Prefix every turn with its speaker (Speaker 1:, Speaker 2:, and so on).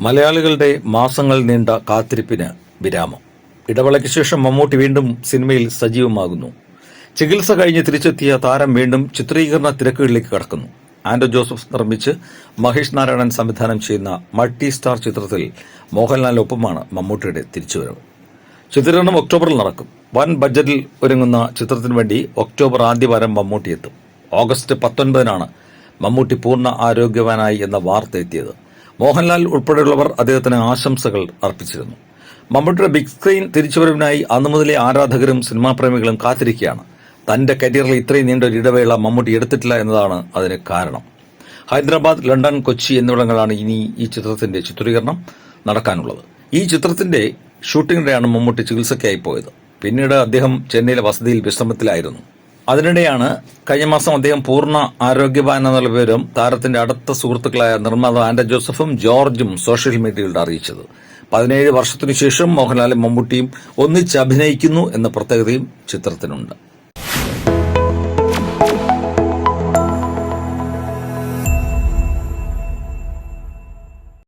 Speaker 1: മലയാളികളുടെ മാസങ്ങൾ നീണ്ട കാത്തിരിപ്പിന് വിരാമം. ഇടവേളയ്ക്ക് ശേഷം മമ്മൂട്ടി വീണ്ടും സിനിമയിൽ സജീവമാകുന്നു. ചികിത്സ കഴിഞ്ഞ് തിരിച്ചെത്തിയ താരം വീണ്ടും ചിത്രീകരണ തിരക്കുകളിലേക്ക് കടക്കുന്നു. ആൻഡോ ജോസഫ് നിർമ്മിച്ച് മഹേഷ് നാരായണൻ സംവിധാനം ചെയ്യുന്ന മൾട്ടി സ്റ്റാർ ചിത്രത്തിൽ മോഹൻലാലിനൊപ്പമാണ് മമ്മൂട്ടിയുടെ തിരിച്ചുവരവ്. ചിത്രീകരണം ഒക്ടോബറിൽ നടക്കും. വൻ ബഡ്ജറ്റിൽ ഒരുങ്ങുന്ന ചിത്രത്തിനു വേണ്ടി ഒക്ടോബർ ആദ്യവാരം മമ്മൂട്ടി എത്തും. ഓഗസ്റ്റ് 19-നാണ് മമ്മൂട്ടി പൂർണ്ണ ആരോഗ്യവാനായി എന്ന വാർത്ത എത്തിയത്. മോഹൻലാൽ ഉൾപ്പെടെയുള്ളവർ അദ്ദേഹത്തിന് ആശംസകൾ അർപ്പിച്ചിരുന്നു. മമ്മൂട്ടിയുടെ ബിഗ് സ്ക്രീൻ തിരിച്ചുവരവിനായി അന്നു മുതലേ ആരാധകരും സിനിമാ പ്രേമികളും കാത്തിരിക്കുകയാണ്. തന്റെ കരിയറിൽ ഇത്രയും നീണ്ട ഒരു ഇടവേള മമ്മൂട്ടി എടുത്തിട്ടില്ല എന്നതാണ് അതിന് കാരണം. ഹൈദരാബാദ്, ലണ്ടൻ, കൊച്ചി എന്നിവിടങ്ങളാണ് ഇനി ഈ ചിത്രത്തിന്റെ ചിത്രീകരണം നടക്കാനുള്ളത്. ഈ ചിത്രത്തിന്റെ ഷൂട്ടിങ്ങിടെയാണ് മമ്മൂട്ടി ചികിത്സയ്ക്കായി പോയത്. പിന്നീട് അദ്ദേഹം ചെന്നൈയിലെ വസതിയിൽ വിശ്രമത്തിലായിരുന്നു. അതിനിടെയാണ് കഴിഞ്ഞ മാസം അദ്ദേഹം പൂർണ്ണ ആരോഗ്യവാൻ എന്നുള്ള വിവരം താരത്തിന്റെ അടുത്ത സുഹൃത്തുക്കളായ നിർമ്മാതാവ് ആൻഡോ ജോസഫും ജോർജും സോഷ്യൽ മീഡിയയിലൂടെ അറിയിച്ചത്. 17 വർഷത്തിനു ശേഷം മോഹൻലാലും മമ്മൂട്ടിയും ഒന്നിച്ച് അഭിനയിക്കുന്നു എന്ന പ്രത്യേകതയും ചിത്രത്തിനുണ്ട്.